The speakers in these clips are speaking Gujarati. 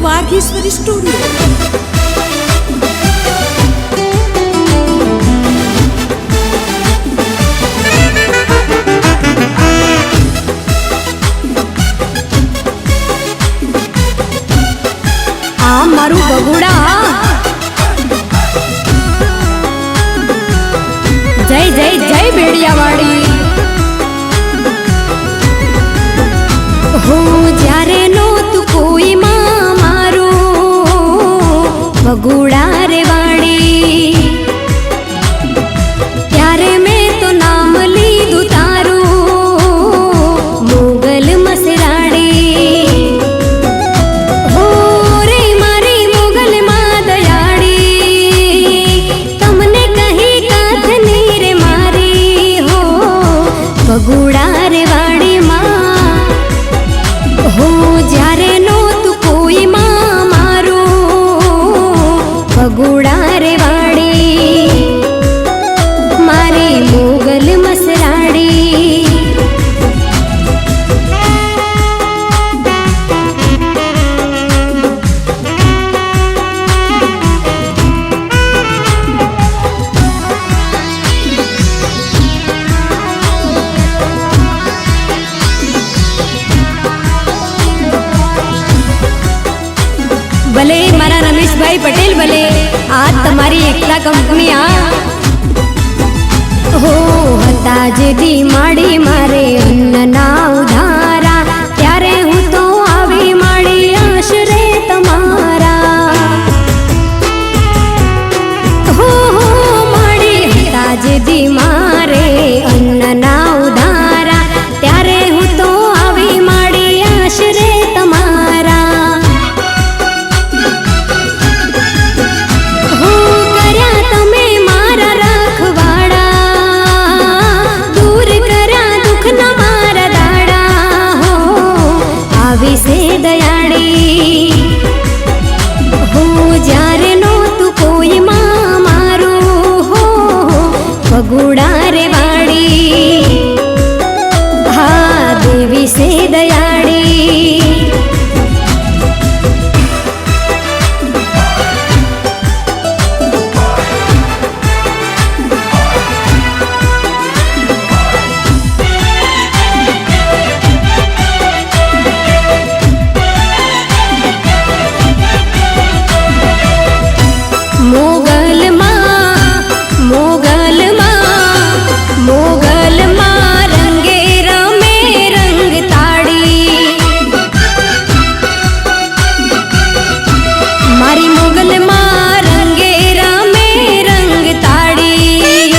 વાઘેશ્વરી સ્ટુડિયો। આ મારું બગુડા જય જય જય બેડિયાવાડી। હું જ્યારે નહોતું કોઈ માં મારું બગુડા રે વાડી, ત્યારે મેં તો નામ લીધું તારું મોગલ મસરાડી। હો રે મારી મોગલ માં દયાળી, તમને કહી કાથની રે મારી હો બગુડા રે વાડી માં। હું જ્યારે નહોતું કોઈ માં મારું બગુડા રે વાડી, મારી મોગલ મસરાડી। ભલે મારા રમેશભાઈ પટેલ, ભલે આ તમારી એકતા કંપની આ હો હતા જે દી માડી મારે અન્નના ઉધારા, ત્યારે હું તો આવી માડી આશરે તમારા હો માડી હતા જે દી મારે અન્નના ઉધારા, ત્યારે હું તો આવી માડી આશરે તમારા। વિશે દયાળી હું જ્યારે નહોતું કોઈ માં મારું હો બગુડા રે વાડી, હા દેવી સે દયાળી। મોગલ માં રંગે રમે રંગ તાળી, મારી મોગલ માં રંગે રમે રંગ તાળી।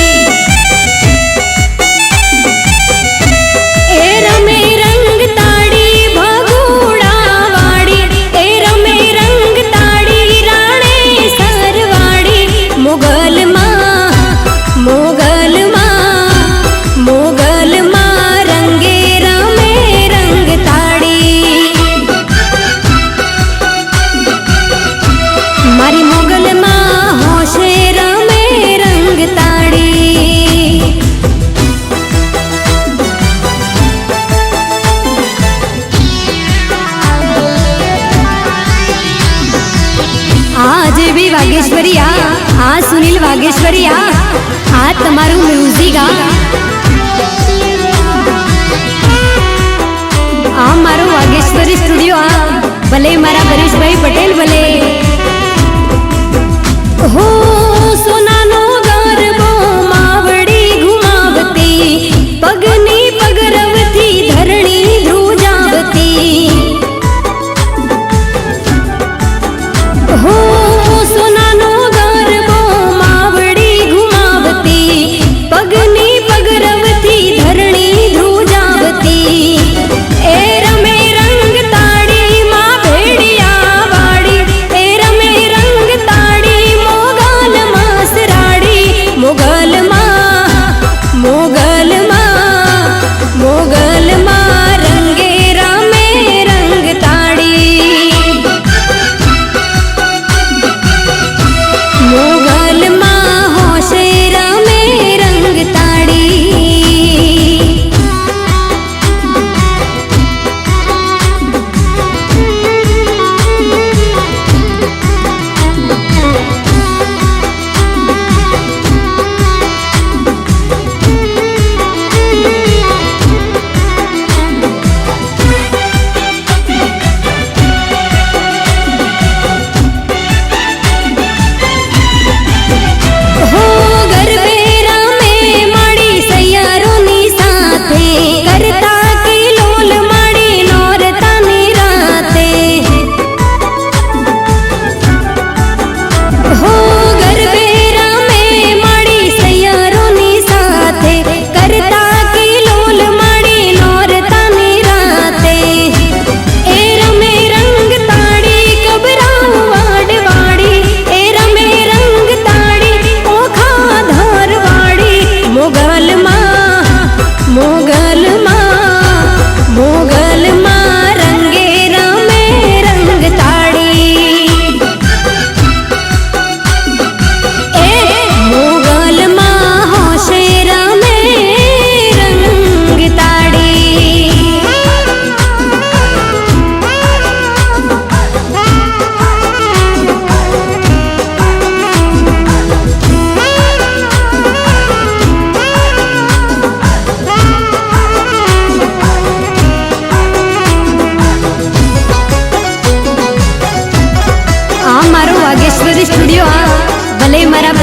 એ રમે રંગ તાળી ભગુડા વાડી, એ રમે રંગ તાળી રાણેસર વાડી। મોગલ માં રંગે રમે રંગ તાળી, મારી મોગલ માં હોશે રમે રંગ તાળી। આ જેવી વાઘેશ્વરી આ સુનિલ વાઘેશ્વરી આ તમારું મ્યુઝિક આ મારું વાઘેશ્વરી સ્ટુડિયો ભલે મારા પરેશભાઈ પટેલ, ભલે હો સોનાનો ગરબો માવડી ઘુમાવતી, પગની પગરવથી ધરણી ધ્રુજાવતી હો સોનાનો ગરબો માવડી ઘુમાવતી, પગની પગરવથી ધરણી ધ્રુજાવતી। એ રમે રંગ તાળી માં ભેડિયા વાડી,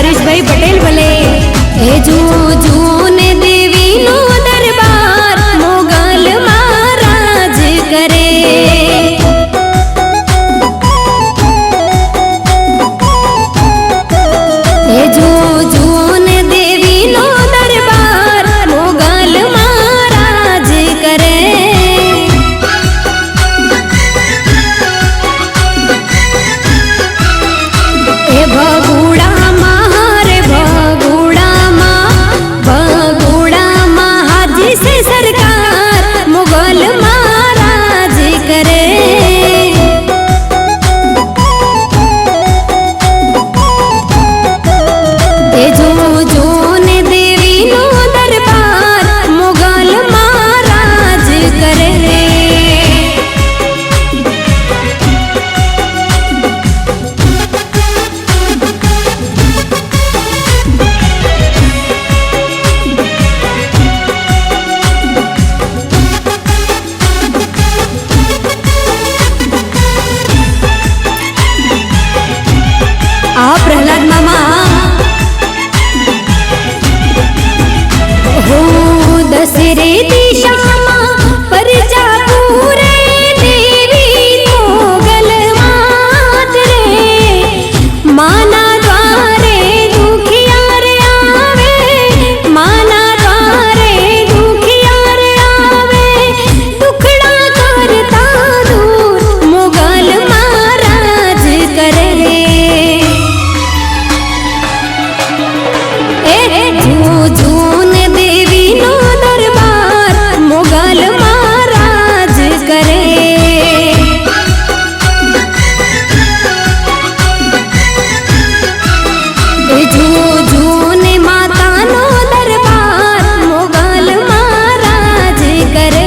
હરીશભાઈ પટેલ ભલે એ જુઓ ને દેવીનો દરબાર મોગલ મહારાજ કરે એ જુઓ ને દેવીનો દરબાર મોગલ મહારાજ કરે એ ભગુડામાં રે ભગુડામાં હાજી સે સરકાર મુગલ મહારાજ કરે એ જો ને દેવીનો દરબાર મુગલ મહારાજ કરે રે આ પ્રહલાદ મામા હો દશરે દિશામાં પરજાપુરે દેવી મોગલ માત રે માના દ્વારે દુખિયા રે આવે માના દ્વારે દુખિયા રે આવે દુખડા કરતા દૂર મોગલ મહારાજ કરે રે જૂન દેવીનો દરબાર મોગલ મહારાજ કરે જૂન માતાનો દરબાર મોગલ મહારાજ કરે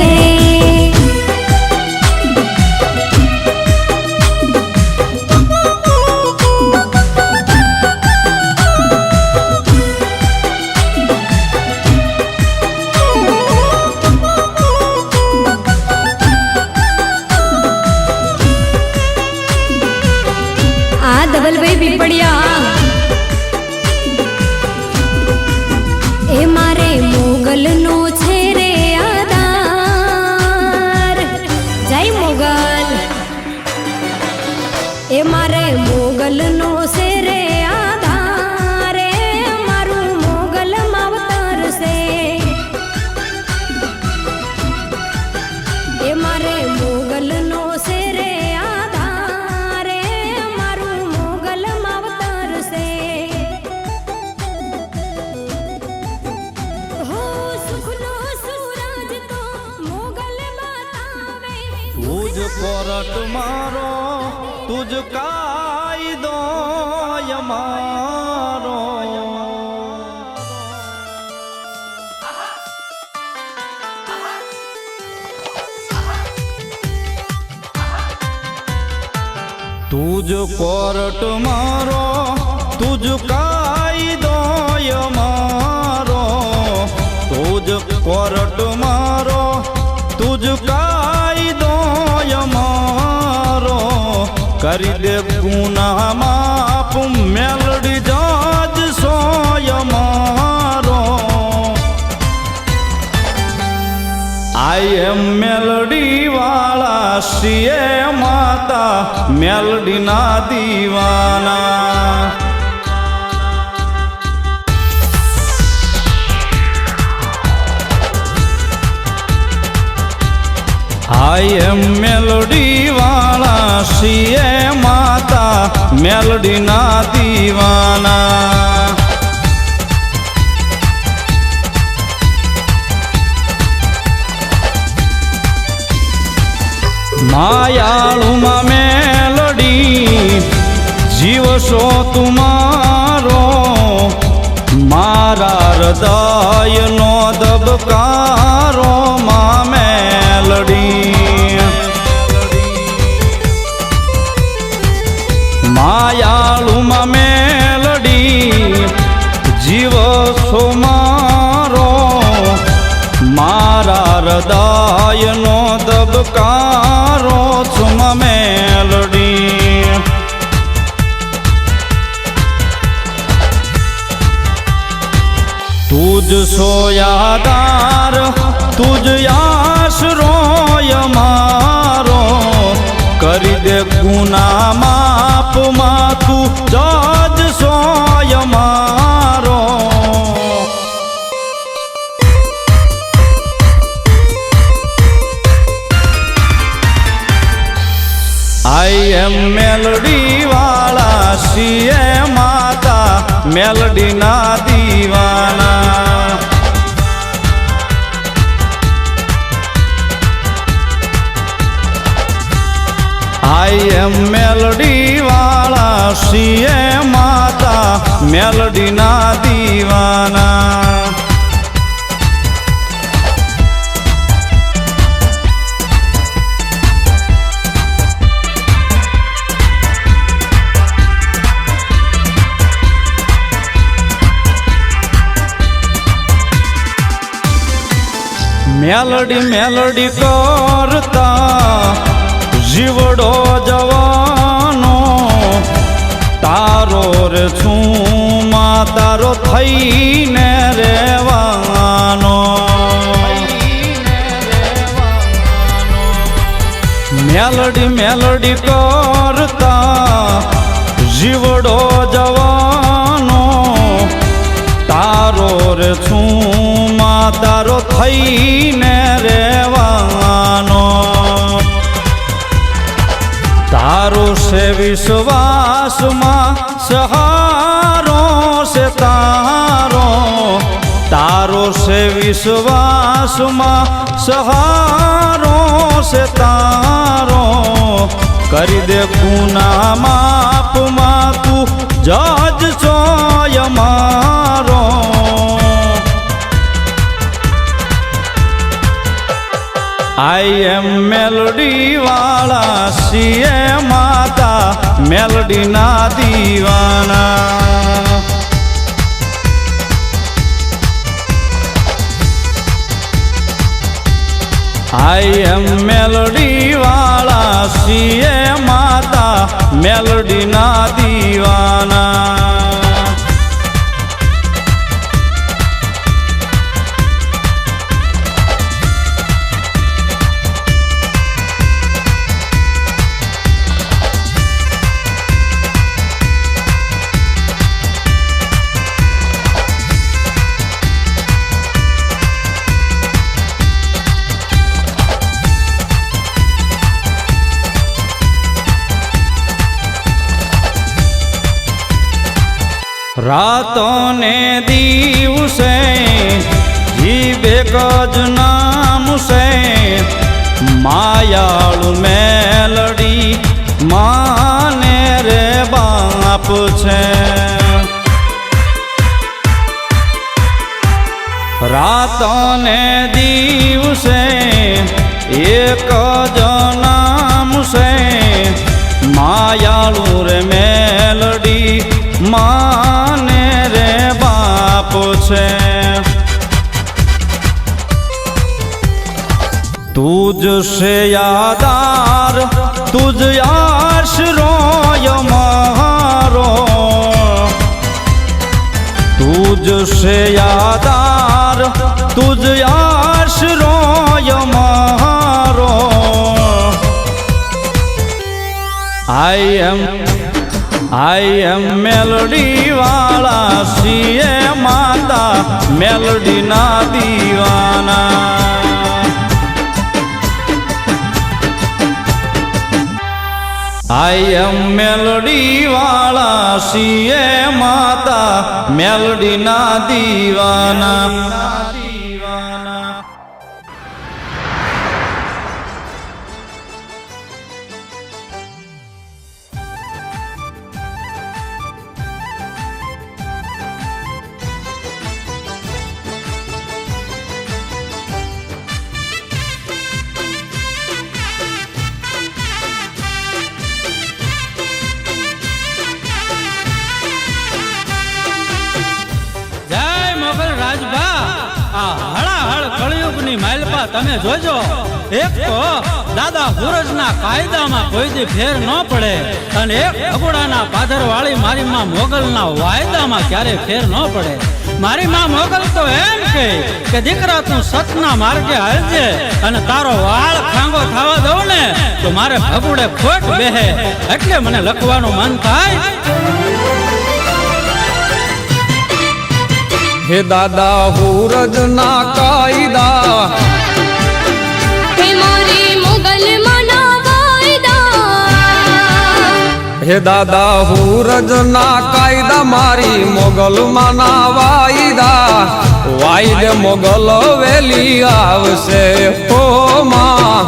આ ધવલભાઈ પીપળિયા એ મારે મોગલનો છે રે આધાર જય મોગલ એ મારે મોગલનો છે રે આધાર એ મારું મોગલ માવતર છે એ મારે મોગલનો છે રે આધાર એ મારું મોગલ માવતર છે હો સુખનો સૂરજ તો મોગલ બતાવે તુજ કોરટ મારો તુજ કાયદો યમારો તુજ કોરટ મારો તુજ કાયદો યમારો તુજ કોરટ મારો તુજ કાયદો યમારો કરી દે ગુના માપ મેલડી જાજ સોય મારો આઈ એમ મેલડી વાળા શ્રીએ માતા મેલડી ના દીવાના આઈ એમ મેલડી વાળા શ્રીએ માતા મેલડી ના દીવાના માયાળુમાં મેલડી જીવશો તુમારો મારા હૃદયનો દબકારો માં મેલડી માયાળુમાં મેલડી જીવશો મારો મારા હૃદયનો દબકારો છું મેલડી તુજ સોયાદાર તુજ આશરો મારો કરી દે ગુના માપમાં તું જજ સોય મારો આઈ એમ મેલડી વાળા છીએ માતા મેલડી ના દીવાના આઈ એમ મેલડી વાળા છીએ માતા મેલડી ના દીવાના મેલડી મેલડી કરતા જીવડો જવાનો તારો રે છું માં તારો થઈને રેવાનો મેલડી મેલડી કરતા જીવડો જવાનો તારો રે છું માં તારો થઈને રેવાનો તારો છે વિશ્વાસમાં સહારો છે તારો તારો છે વિશ્વાસમાં સહારો છે તારો કરી દે ગુના માપમાં તું જજ સોય મારો આઈ એમ મેલડી વાળા છીએ માતા મેલડી ના દીવાના આઈ એમ મેલડી વાળા છીએ માતા મેલડી ના દીવાના રાતો ને દિવસે જીવે ગજ નામ છે માયાળુ મેલડી માને રે બાપ છે રાતો ને દિવસે એક જ નામ છે માયાળુ રે મેલડી માને રે બાપ છે તુજ સે યાદાર તુજ આશરો મારો તુજ સે યાદાર તુજ આશરો મારો આઈ એમ મેલડી વાળા છીએ માતા મેલડી ના દીવાના આઈ એમ મેલડી વાળા છીએ માતા મેલડી ના દીવાના માલપા તમે જોજો એક તો દાદા સૂરજના કાયદામાં કોઈ દી ફેર ન પડે અને એક ભગોડાના પાધરવાળી મારીમાં મોગલના વાયદામાં ક્યારે ફેર ન પડે મારી માં મોગલ તો એમ કહે કે દીકરા તું સતના માર્ગે હાલજે અને તારો વાળ ખાંગો થવા દઉં ને તો મારે ભગુડે ખોટ બેહે એટલે મને લખવાનું મન થાય. હે દાદા હુરજ ના કાયદા, હે મારી મોગલ મના વાયદા, હે દાદા હુરજ ના કાયદા મારી મોગલ માના વાયદા. વાયદે મોગલ વેલી આવશે હો માં.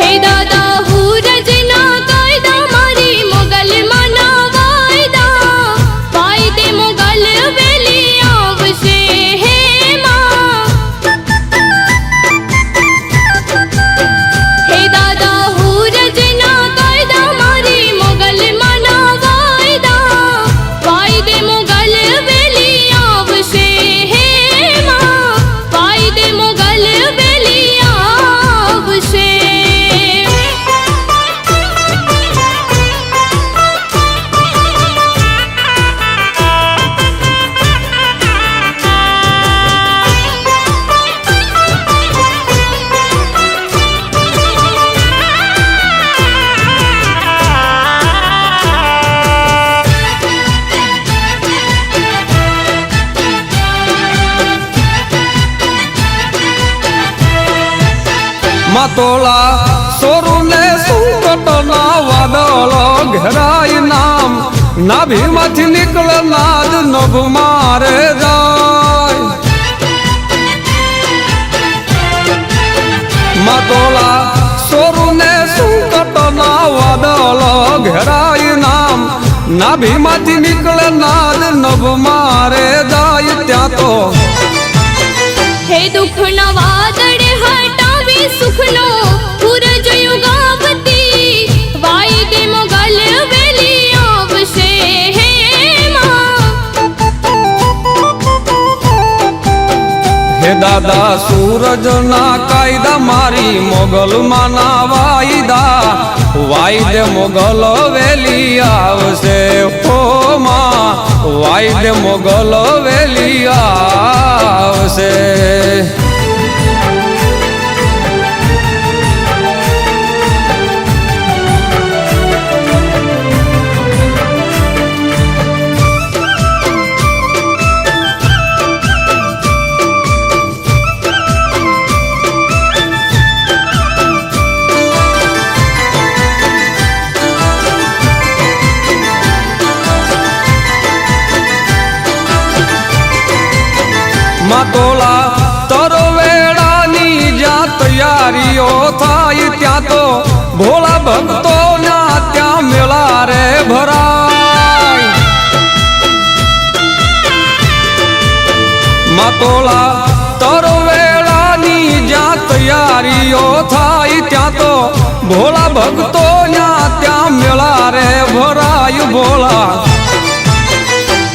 હે દાદા હુરજ ના કાયદા મારી મોગલ મના વાયદા, વાયદે મોગલ વેલી આવશે હે માં. હે દાદા હુરજ ના કાયદા મારી મોગલ મના વાયદા, વાયદે મોગલ વેલી આવશે હે માં, વાયદે મોગલ વેલી આવશે. માતોલા સોરુ ને સુકટ ના વાદળ ઘેરાય નામ. નાભીમાંથી નીકળે નાદ નભ મારે જાય. માતોલા સોરુ ને સુકટ ના વાદળ ઘેરાય નામ. નાભીમાંથી નીકળે નાદ નભ મારે જાય. ત્યાં તો હે દુઃખના વાદળ હટાવી સુખનો પૂરજ યુગાવતી, વાયદે મોગલ વેલી આવશે હે માં. હે દાદા સૂરજ ના કાયદા મારી મોગલ માના વાયદા. વાયદે મોગલ વેલી આવશે હો માં. વાયદે મોગલ વેલી આવશે. માતોલા તરવેડાની જ્યાં તૈયારીઓ થાય ત્યાં તો ભોળા ભક્તો ના ત્યાં મેળા રે ભરાય. માતોલા તરવેડાની જ્યાં તૈયારીઓ થાય ત્યાં તો ભોળા ભક્તો ના ત્યાં મેળા રે ભરાય. ભોળા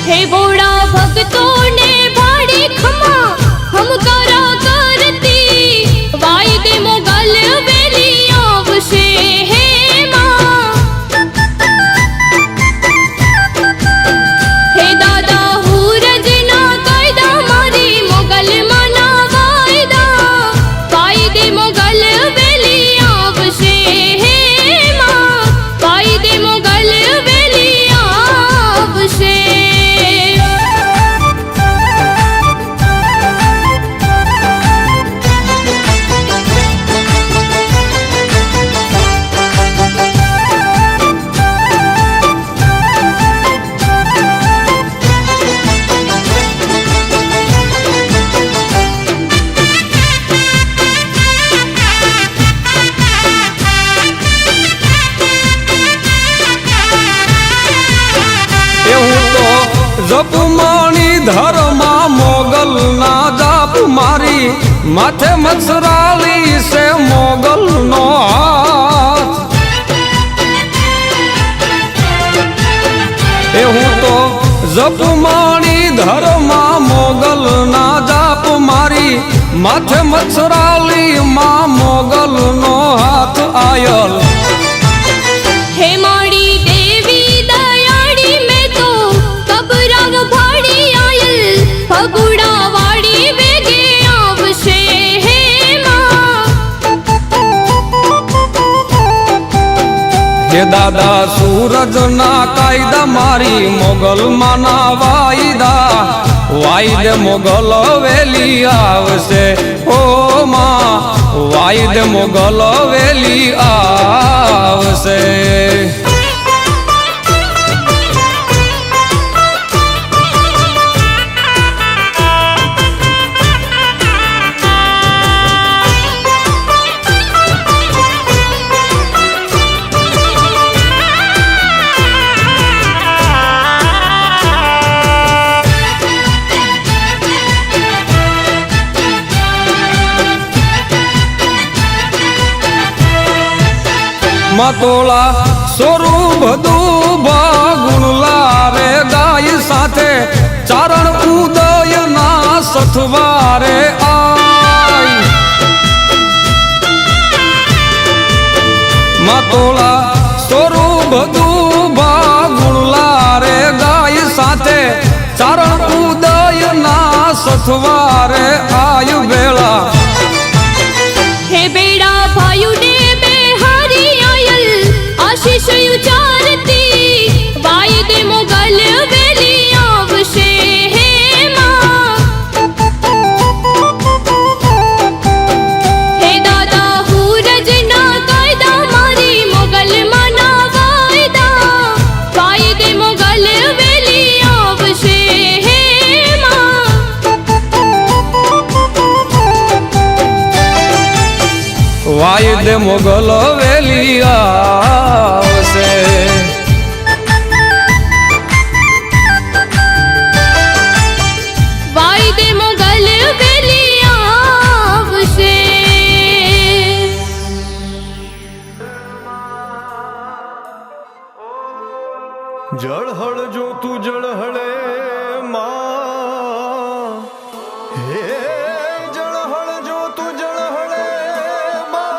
હે ભોળા ભક્તોને ભાડી ખમા હમકારા કરતી, વાયદે મોગલ વેલી આવશે હે માં. હે દાદા હુરજ ના કાયદા મારી મોગલ મના વાયદા, વાયદે મોગલ વેલી આવશે હે માં, વાયદે મોગલ વેલી આવશે. જપમાણી ધરમાં મોગલ ના જાપ મારી. માથે મત્સરાલી છે મોગલ નો હાથ. હું તો જપમાણી ધરમાં મોગલ ના જાપ મારી. માથે મત્સરાલી માં મોગલ નો હાથ આયલ. હે માડી દેવી દયાળી મેં તો હે દાદા સૂરજના કાયદા મારી મોગલ માના વાયદા વાયદે મોગલ વેલી આવશે ઓ માં વાયદે મોગલ વેલી આવશે मतोला स्वरूप दुभा गुणला रे गाय साथे चारण उदय ना सथवारे आई मतोला स्वरूप दुभा गुणला रे गाय साथे चारण उदय ना सथवारे आयु बेला हे बेड़ा भायु ने आशीष उचारती वायदे मोगल वेली आवशे हे मां हे दादा सूरज ना कायदा मारी मोगल मना वायदा वायदे मोगल वेली आवशे हे मां वायदे मोगल वेली आवશે वायदे मोगल वेली आवशे जळहळ जो तू जळहळे मां हे जळहळ जो तू जळहळे मां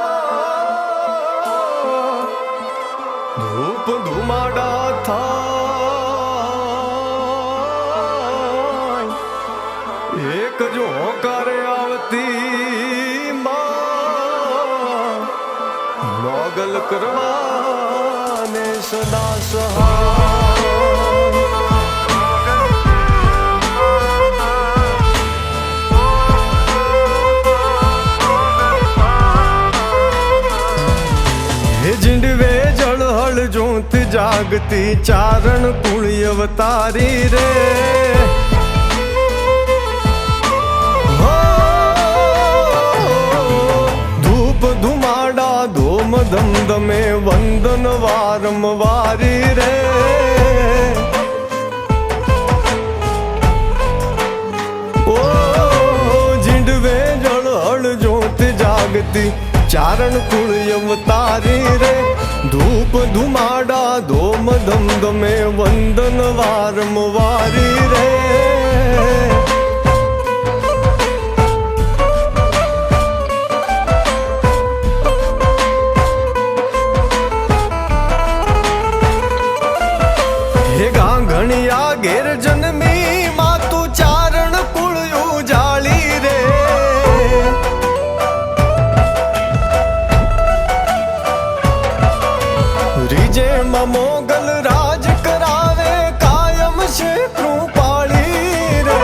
धूप धुमाडा थाय एक जो होकारे आवती मां मोगल करवाने सदा सहाय जिंडवे जळहळ जोत जागती चारण कुळी अवतारी रे हो धूप धुमाडा धूम धमधमे वंदन वारंवारी रे ओ जिंडवे जळहळ जोत जागती चारण कुळ अवतारी रे धूप धुमाडा धोम धमधमे वंदन वारंवारी रे हे गांगणिया घेर जन्मी मातू चारण कुळ उजाळी रे रिजे मोगल राज करावे कायम से कृपाली रे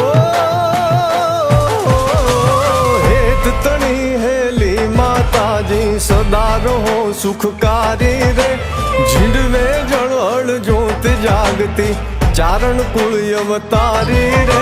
ओ हेत तणी हेली माता जी सदा रहो सुखकारी रे झिंडवे जळहळ जोत जागती चारण कुळ अवतारी रे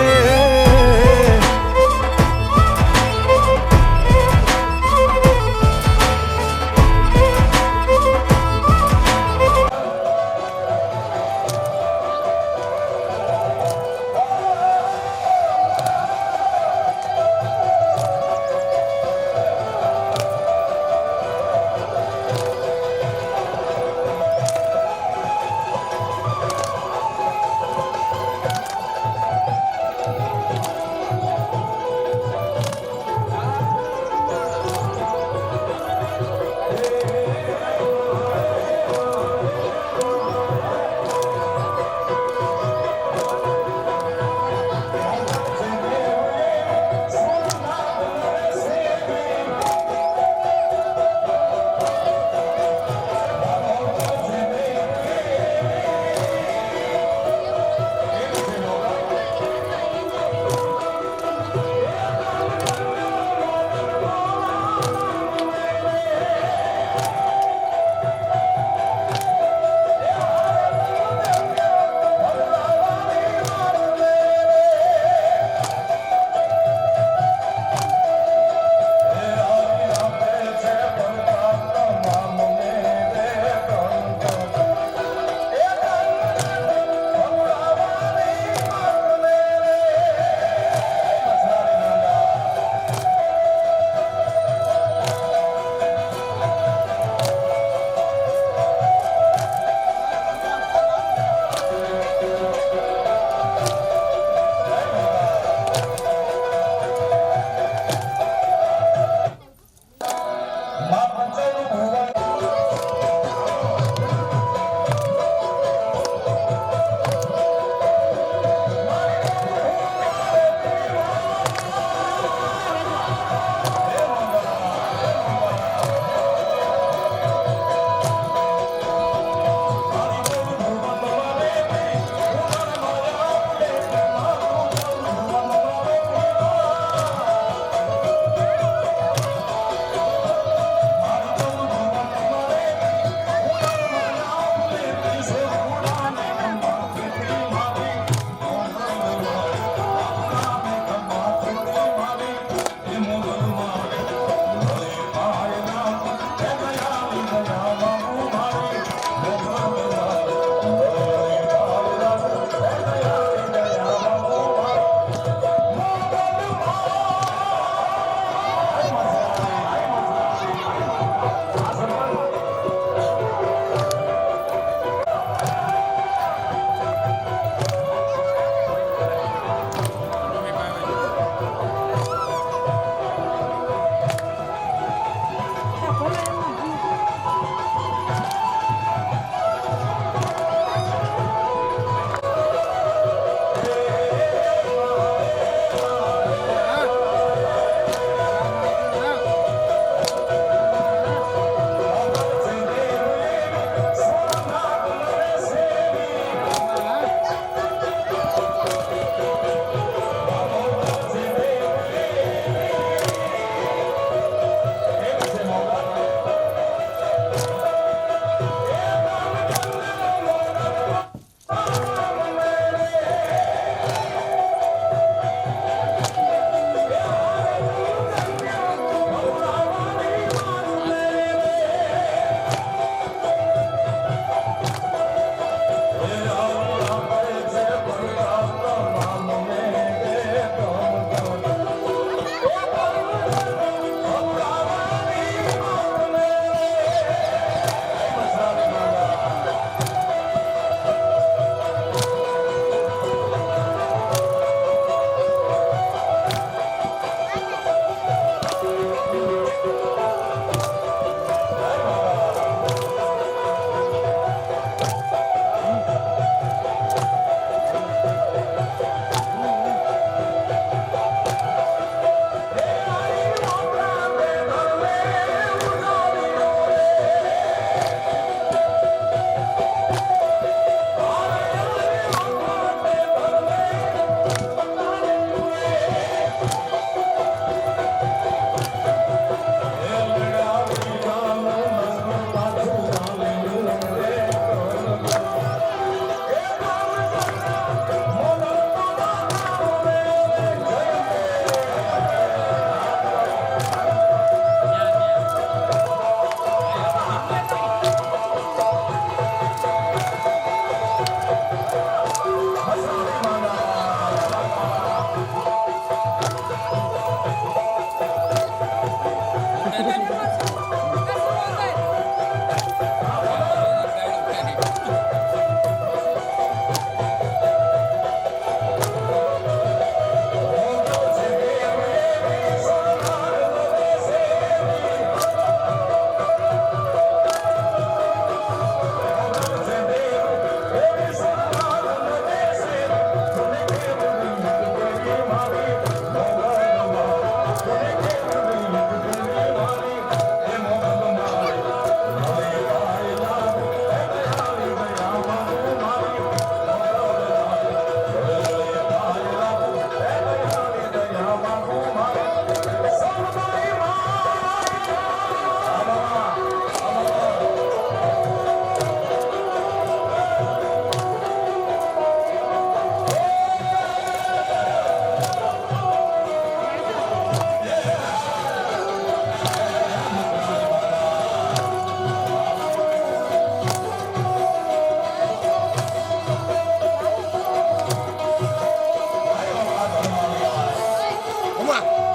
વાહ